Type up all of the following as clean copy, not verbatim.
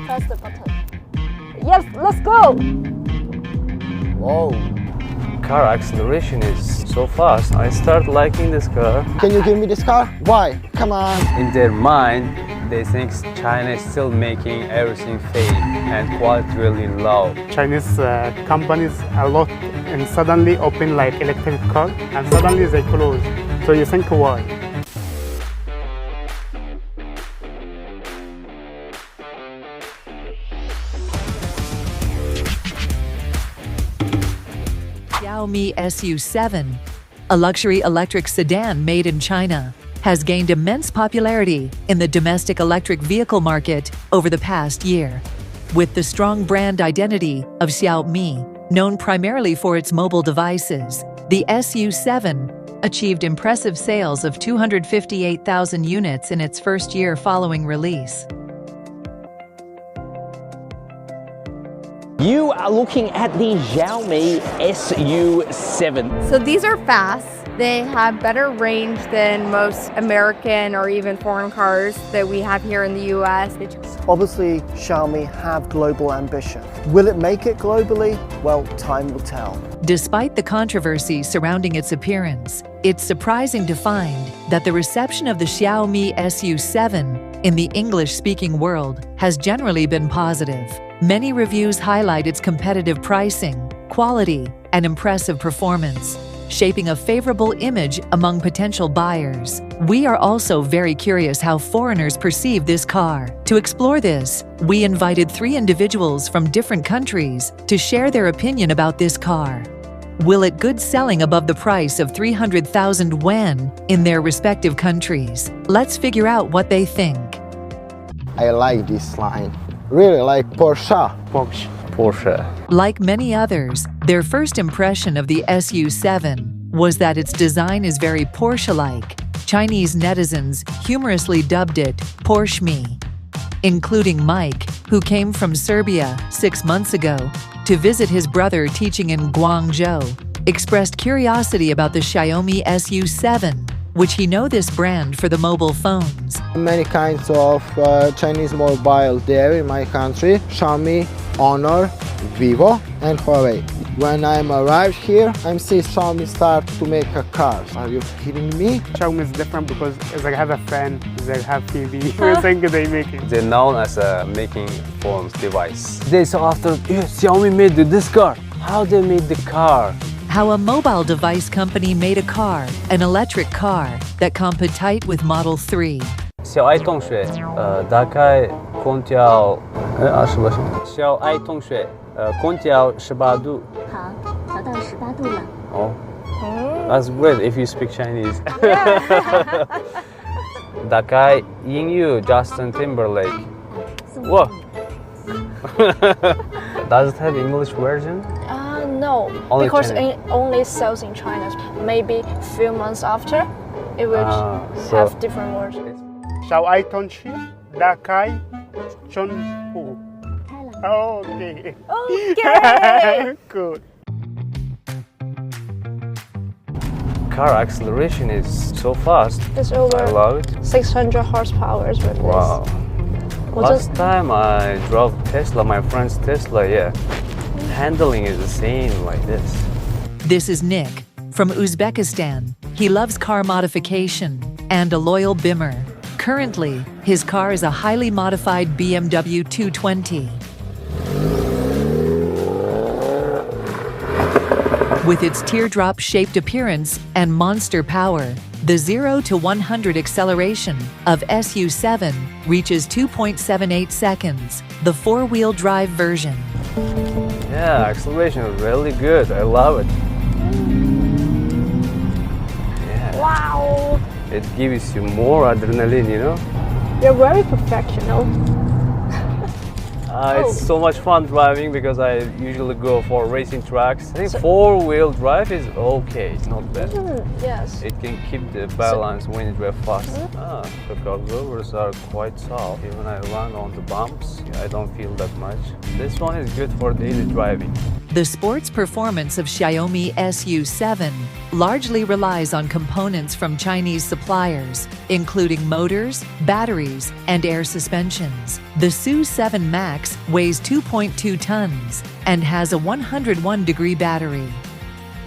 press the button. Yes, let's go! Whoa. Car acceleration is so fast. I start liking this car. Can you give me this car? Why? Come on. In their mind, they think China is still making everything fake and quality really low. Chinese companies a lot and suddenly open like electric car and suddenly they close. So you think why? Xiaomi SU7, a luxury electric sedan made in China, has gained immense popularity in the domestic electric vehicle market over the past year. With the strong brand identity of Xiaomi, known primarily for its mobile devices, the SU7 achieved impressive sales of 258,000 units in its first year following release. You are looking at the Xiaomi SU7. So these are fast. They have better range than most American or even foreign cars that we have here in the US. Obviously, Xiaomi have global ambition. Will it make it globally? Well, time will tell. Despite the controversy surrounding its appearance, it's surprising to find that the reception of the Xiaomi SU7 in the English-speaking world has generally been positive. Many reviews highlight its competitive pricing, quality, and impressive performance, shaping a favorable image among potential buyers. We are also very curious how foreigners perceive this car. To explore this, we invited 3 individuals from different countries to share their opinion about this car. Will it good selling above the price of 300,000 yuan in their respective countries? Let's figure out what they think. I like this line. Really like Porsche. Porsche. Like many others, their first impression of the SU7 was that its design is very Porsche-like. Chinese netizens humorously dubbed it Porsche Me, including Mike, who came from Serbia 6 months ago to visit his brother teaching in Guangzhou, expressed curiosity about the Xiaomi SU7, which he know this brand for the mobile phones. Many kinds of Chinese mobile there in my country. Xiaomi, Honor, Vivo, and Huawei. When I'm arrived here, I'm seeing Xiaomi start to make a car. Are you kidding me? Xiaomi is different because they have a fan, they have TV. We think they make it. They're known as a making phones device. They saw after, Xiaomi made this car. How they made the car? How a mobile device company made a car, an electric car, that compete with Model 3. 小爱同学，大概空调28度。小爱同学，空调18度。好，调到18度了。Oh, that's great if you speak Chinese. 大概英语 Justin Timberlake. Whoa. Does it have English version? No, Only because China. it only sells in China. Maybe a few months after, it will have different versions. 小爱同学，打开窗户。Okay. Okay. Good. Car acceleration is so fast. It's I over love it. 600 horsepower with this. Wow. Last time I drove Tesla, my friend's Tesla, handling is the same like this. This is Nick from Uzbekistan. He loves car modification and a loyal bimmer. Currently, his car is a highly modified BMW 220. With its teardrop-shaped appearance and monster power, the 0 to 100 acceleration of SU7 reaches 2.78 seconds, the 4-wheel drive version. Yeah, acceleration is really good. I love it. Yeah. Wow. It gives you more adrenaline, you know? You're very professional. It's so much fun driving because I usually go for racing tracks. I think 4-wheel drive is okay, it's not bad. Yes. It can keep the balance when you drive fast. The carburetors are quite soft. Even I run on the bumps, I don't feel that much. This one is good for daily driving. The sports performance of Xiaomi SU7 largely relies on components from Chinese suppliers, including motors, batteries, and air suspensions. The SU7 Max weighs 2.2 tons and has a 101-degree battery.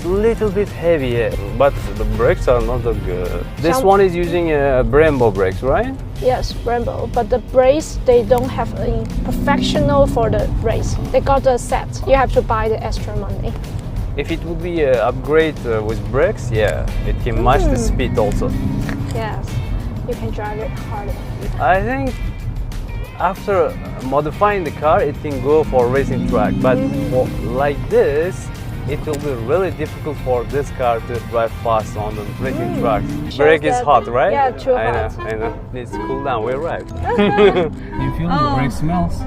Little bit heavy, but the brakes are not that good. This Some- one is using Brembo brakes, right? Yes, Brembo. But the brakes, they don't have a professional for the brakes. They got a set. You have to buy the extra money. If it would be an upgrade with brakes, yeah, it can match the speed also. Yes, you can drive it harder. I think after modifying the car, it can go for racing track, but for, like this, it will be really difficult for this car to drive fast on the racing track. Brake is that- hot, right? yeah, too I hot. know, I know. Needs to cool down. We arrived. You feel the brake smells?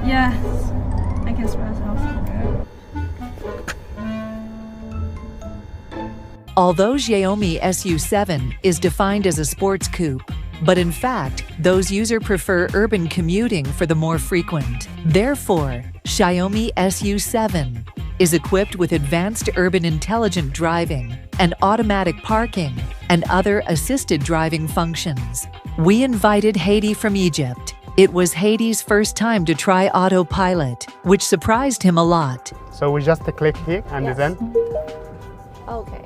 Yes, I can smell something. Although Xiaomi SU7 is defined as a sports coupe, but in fact, those users prefer urban commuting for the more frequent. Therefore, Xiaomi SU7 is equipped with advanced urban intelligent driving and automatic parking and other assisted driving functions. We invited Haiti from Egypt. It was Haiti's first time to try autopilot, which surprised him a lot. So we just click here and Yes. then Okay.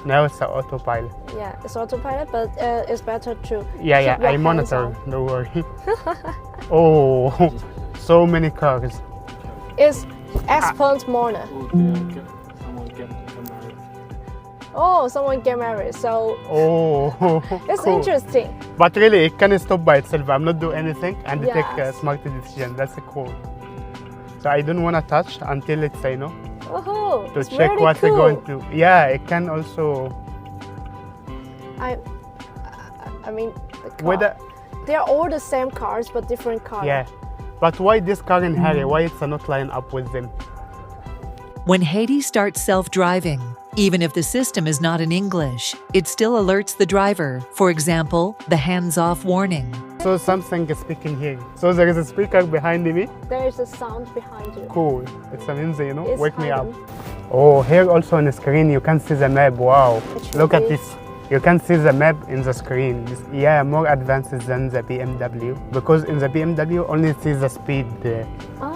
now it's the autopilot. Yeah, it's autopilot, but it's better to Yeah, keep yeah, your I hands monitor. on. Don't worry. Oh, so many cars. It's expert monitor. Oh, someone get married, so Oh, it's cool. interesting. But really, it can stop by itself. I'm not doing anything and take a Yes. smart decision. That's cool. So I don't want to touch until it say no Oh, to it's check really what cool. we're going to. Yeah, it can also I mean, the car. whether They're all the same cars, but different color. yeah. But why this car in Harry? Why it's not line up with them? When Haiti starts self-driving, even if the system is not in English, it still alerts the driver, for example, the hands-off warning. So something is speaking here. So there is a speaker behind me. There is a sound behind you. Cool. It's amazing, you know. It's Wake me up. hidden. Oh, here also on the screen you can see the map. Wow. It Look at should be. this. You can see the map in the screen. Yeah, more advanced than the BMW. Because in the BMW only see the speed.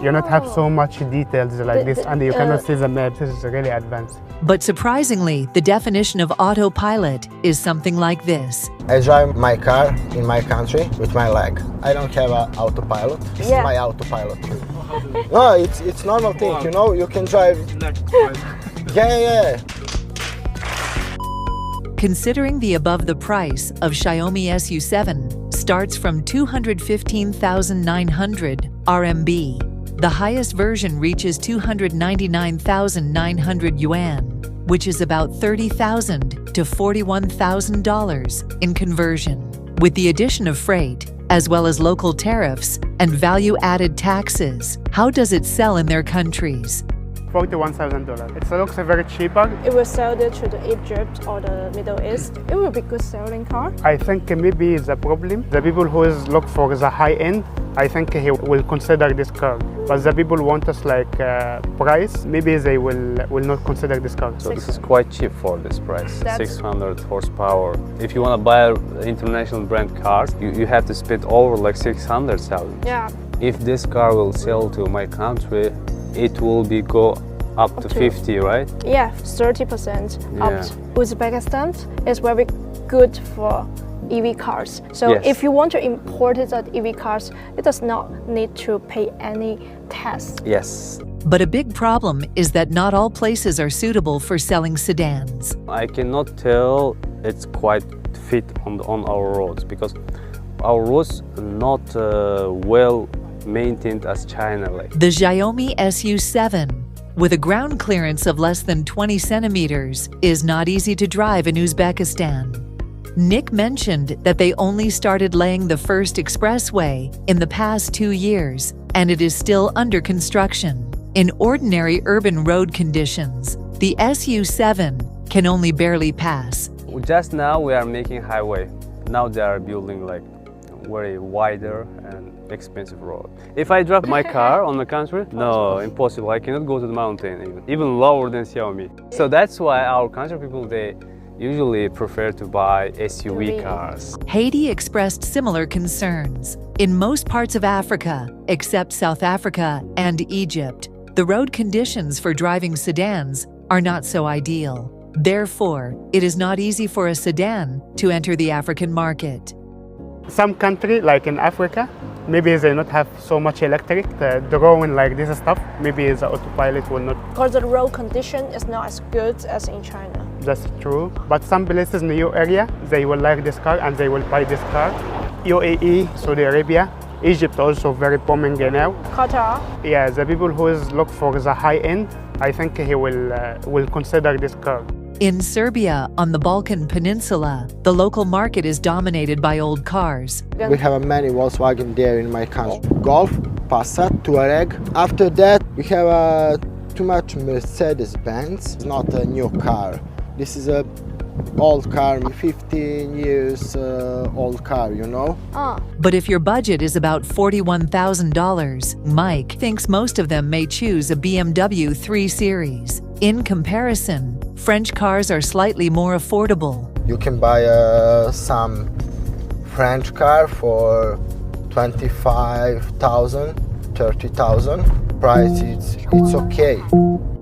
You not have so much details like this, and you cannot see the map. This is really advanced. But surprisingly, the definition of autopilot is something like this. I drive my car in my country with my leg. I don't have an autopilot. This Yeah. is my autopilot. No, it's normal thing, you know. You can drive. Yeah. Considering the above the price of Xiaomi SU7 starts from 215,900 RMB. The highest version reaches 299,900 yuan, which is about $30,000 to $41,000 in conversion. With the addition of freight, as well as local tariffs and value-added taxes, how does it sell in their countries? $41,000. It looks very cheaper. It will sell it to the Egypt or the Middle East. It will be good selling car. I think maybe the problem, the people who is look for the high end, I think he will consider this car. But the people want us like price, maybe they will not consider this car. So this is quite cheap for this price. That's- 600 horsepower. If you want to buy an international brand car, you have to spend over like 600,000. Yeah. If this car will sell to my country, it will be go up to 50, right? Yeah, 30% Yeah. up. Uzbekistan is very good for EV cars. So Yes. if you want to import it as EV cars, it does not need to pay any tax. Yes. But a big problem is that not all places are suitable for selling sedans. I cannot tell it's quite fit on our roads because our roads are not well maintained as China. Like The Xiaomi SU7, with a ground clearance of less than 20 centimeters, is not easy to drive in Uzbekistan. Nick mentioned that they only started laying the first expressway in the past 2 years, and it is still under construction. In ordinary urban road conditions, the SU7 can only barely pass. just now we are making highway. Now they are building like very wider and expensive road. If I drop my car on the country, no, impossible. I cannot go to the mountain, even lower than Xiaomi. So that's why our country people, they usually prefer to buy SUV cars. Haiti expressed similar concerns. In most parts of Africa, except South Africa and Egypt, the road conditions for driving sedans are not so ideal. Therefore, it is not easy for a sedan to enter the African market. Some country, like in Africa, maybe they not have so much electric, the drawing like this stuff, maybe the autopilot will not. Because the road condition is not as good as in China. That's true. But some places in your area, they will like this car and they will buy this car. UAE, Saudi Arabia, Egypt also very booming now. Qatar. Yeah, the people who is look for the high end, I think he will consider this car. In Serbia, on the Balkan Peninsula, the local market is dominated by old cars. We have many Volkswagen there in my country. Golf, Passat, Touareg. After that, we have too much Mercedes-Benz. It's not a new car. This is a old car, 15 years old car, you know? But if your budget is about $41,000, Mike thinks most of them may choose a BMW 3 Series. In comparison, French cars are slightly more affordable. You can buy some French car for 25,000, 30,000. Price, it's okay.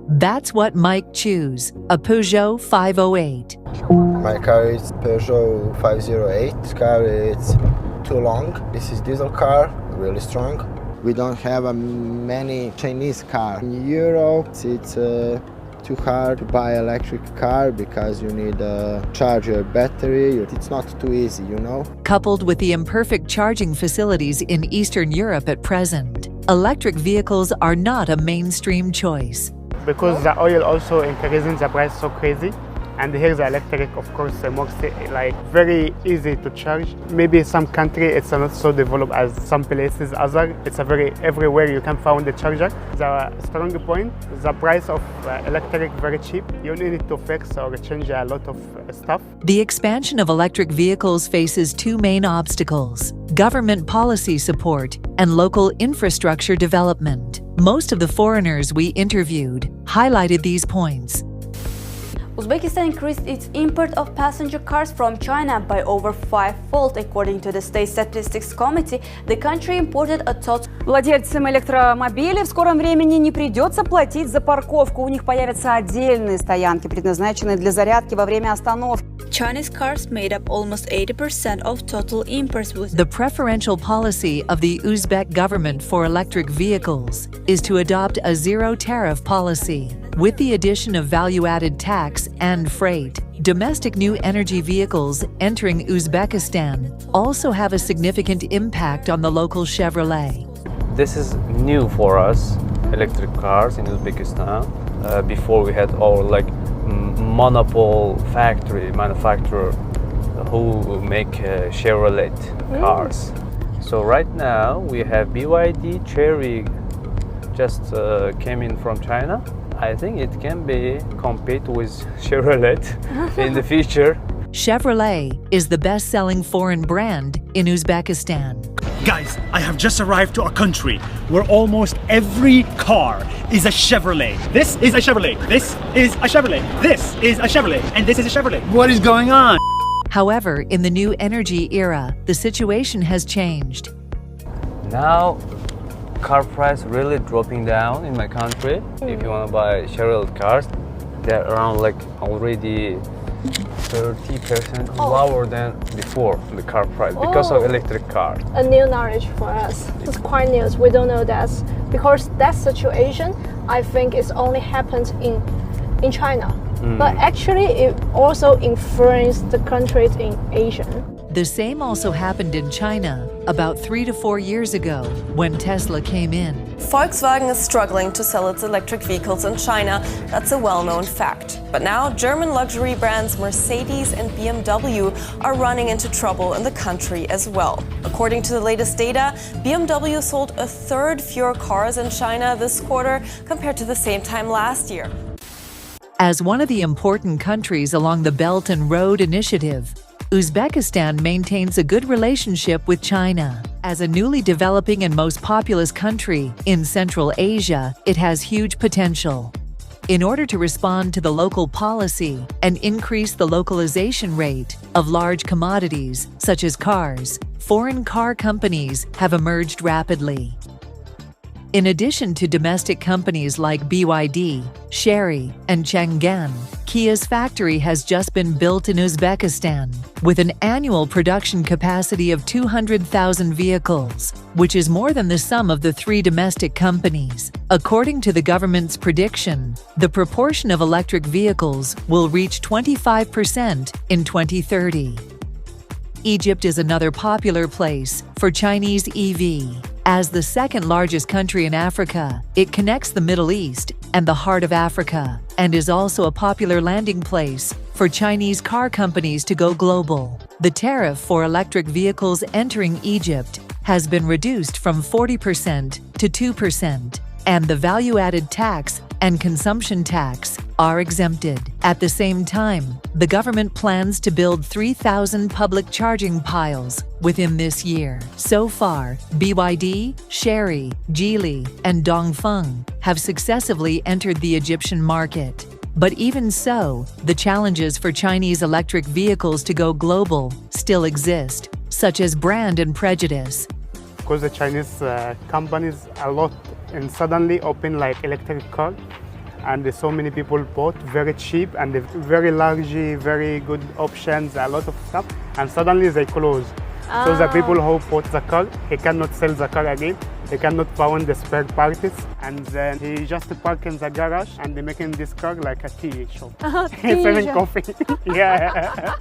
That's what Mike choose, a Peugeot 508. My car is Peugeot 508. This car is too long. This is diesel car, really strong. We don't have many Chinese cars. In Europe, it's too hard to buy electric car because you need a charger battery. It's not too easy, you know? Coupled with the imperfect charging facilities in Eastern Europe at present, electric vehicles are not a mainstream choice. Because the oil also increasing the price so crazy. And here the electric, of course, more like very easy to charge. Maybe some country it's not so developed as some places other. It's a very everywhere you can find the charger. The strong point, the price of electric very cheap. You don't need to fix or change a lot of stuff. The expansion of electric vehicles faces two main obstacles: government policy support and local infrastructure development. Most of the foreigners we interviewed highlighted these points. Uzbekistan increased its import of passenger cars from China by over 5-fold. According to the State Statistics Committee, the country imported a total. Владельцам электромобилей в скором времени не придется платить за парковку. У них появятся отдельные стоянки, предназначенные для зарядки во время остановки. Chinese cars made up almost 80% of total imports. The preferential policy of the Uzbek government for electric vehicles is to adopt a zero-tariff policy. With the addition of value-added tax and freight, domestic new energy vehicles entering Uzbekistan also have a significant impact on the local Chevrolet. This is new for us, electric cars in Uzbekistan. Before we had our monopole manufacturer who make Chevrolet cars. So right now we have BYD Chery just came in from China. I think it can be compete with Chevrolet in the future. Chevrolet is the best-selling foreign brand in Uzbekistan. Guys, I have just arrived to a country where almost every car is a Chevrolet. This is a Chevrolet. This is a Chevrolet. This is a Chevrolet. And this is a Chevrolet. What is going on? However, in the new energy era, the situation has changed. Now, car price really dropping down in my country. If you want to buy Chevrolet cars, they're around already 30% lower than before the car price because of electric car. A new knowledge for us. It's quite new. We don't know that because that situation, I think, is only happened in China. But actually, it also influenced the countries in Asia. The same also happened in China about 3 to 4 years ago when Tesla came in. Volkswagen is struggling to sell its electric vehicles in China. That's a well-known fact. But now German luxury brands Mercedes and BMW are running into trouble in the country as well. According to the latest data, BMW sold a third fewer cars in China this quarter compared to the same time last year. As one of the important countries along the Belt and Road Initiative, Uzbekistan maintains a good relationship with China. As a newly developing and most populous country in Central Asia, it has huge potential. In order to respond to the local policy and increase the localization rate of large commodities such as cars, foreign car companies have emerged rapidly. In addition to domestic companies like BYD, Chery, and Chang'an, Kia's factory has just been built in Uzbekistan, with an annual production capacity of 200,000 vehicles, which is more than the sum of the 3 domestic companies. According to the government's prediction, the proportion of electric vehicles will reach 25% in 2030. Egypt is another popular place for Chinese EV. As the second largest country in Africa, it connects the Middle East and the heart of Africa, and is also a popular landing place for Chinese car companies to go global. The tariff for electric vehicles entering Egypt has been reduced from 40% to 2%, and the value-added tax and consumption tax are exempted. At the same time, the government plans to build 3,000 public charging piles within this year. So far, BYD, Chery, Geely, and Dongfeng have successively entered the Egyptian market. But even so, the challenges for Chinese electric vehicles to go global still exist, such as brand and prejudice. Because the Chinese companies a lot and suddenly open like electric car, and there's so many people bought very cheap and very large, very good options, a lot of stuff, and suddenly they close. So the people who bought the car, he cannot sell the car again, he cannot find the spare parts, and then he just park in the garage and they making this car like a tea shop. He's selling coffee. Yeah.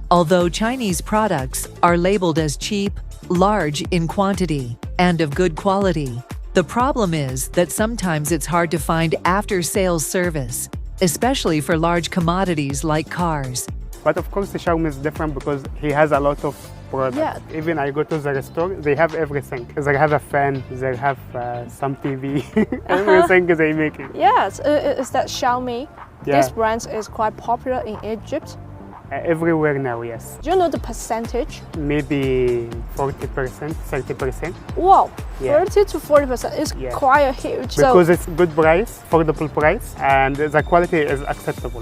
Although Chinese products are labeled as cheap, large in quantity, and of good quality, the problem is that sometimes it's hard to find after-sales service, especially for large commodities like cars. But of course, the Xiaomi is different because he has a lot of products. Yeah. Even I go to the store, they have everything. They have a fan, they have some TV, everything they make it. Yes, is that Xiaomi? Yeah. This brand is quite popular in Egypt. Everywhere now, yes. Do you know the percentage? Maybe 40%, 30%. Wow, Yeah. 30 to 40% is Yeah. quite huge. Because it's good price, affordable price, and the quality is acceptable.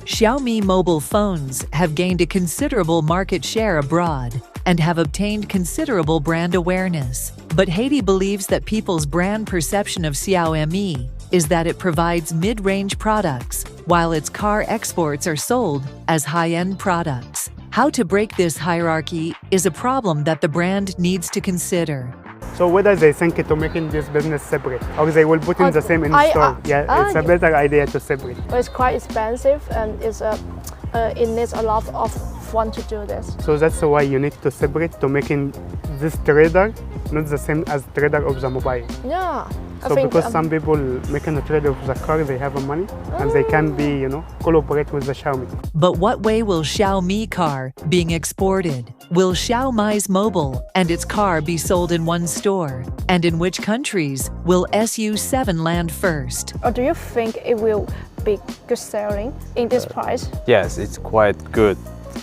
Xiaomi mobile phones have gained a considerable market share abroad and have obtained considerable brand awareness. But Haiti believes that people's brand perception of Xiaomi is that it provides mid-range products, while its car exports are sold as high-end products. How to break this hierarchy is a problem that the brand needs to consider. So whether they think to making this business separate, or they will put in the same in store. It's a better idea to separate. But it's quite expensive and it needs a lot of fun to do this. So that's why you need to separate to making this trader not the same as trader of the mobile. Yeah. So because some people making a trade of the car, they have money and they can be, collaborate with the Xiaomi. But what way will Xiaomi car being exported? Will Xiaomi's mobile and its car be sold in one store? And in which countries will SU7 land first? Or do you think it will be good selling in this price? Yes, it's quite good.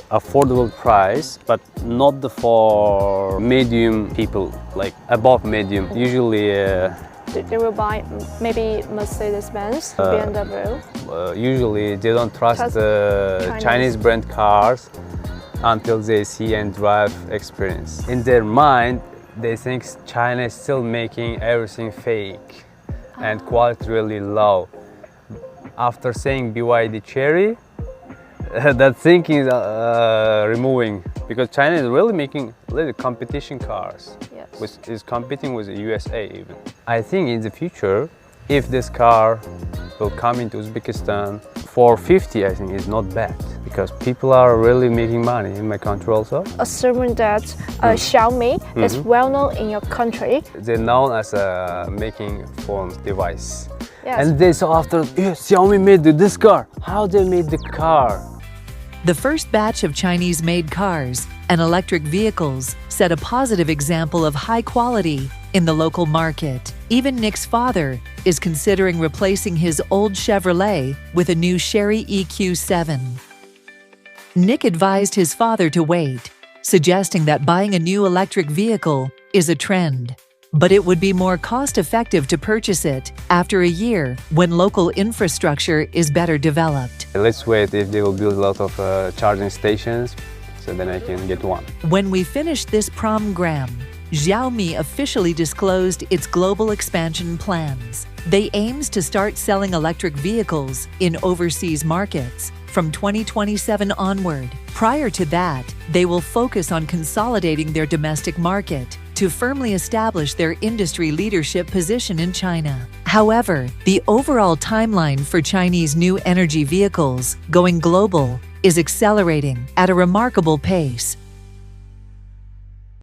Affordable price, but not for medium people, like above medium. Usually they will buy maybe Mercedes-Benz, BMW. Usually they don't trust Chinese brand cars until they see and drive experience. In their mind, they think China is still making everything fake and quality really low. After saying BYD Chery, that thinking is removing, because China is really making little competition cars, which is competing with the USA even. I think in the future, if this car will come into Uzbekistan for 50, I think is not bad, because people are really making money in my country also. Assuming that Xiaomi is well known in your country. They're known as making phone device. Yes. And they saw after, Xiaomi made this car. How they made the car? The first batch of Chinese-made cars and electric vehicles set a positive example of high quality in the local market. Even Nick's father is considering replacing his old Chevrolet with a new Chery EQ7. Nick advised his father to wait, suggesting that buying a new electric vehicle is a trend. But it would be more cost-effective to purchase it after a year when local infrastructure is better developed. Let's wait if they will build a lot of charging stations, so then I can get one. When we finished this program, Xiaomi officially disclosed its global expansion plans. They aims to start selling electric vehicles in overseas markets from 2027 onward. Prior to that, they will focus on consolidating their domestic market to firmly establish their industry leadership position in China. However, the overall timeline for Chinese new energy vehicles going global is accelerating at a remarkable pace.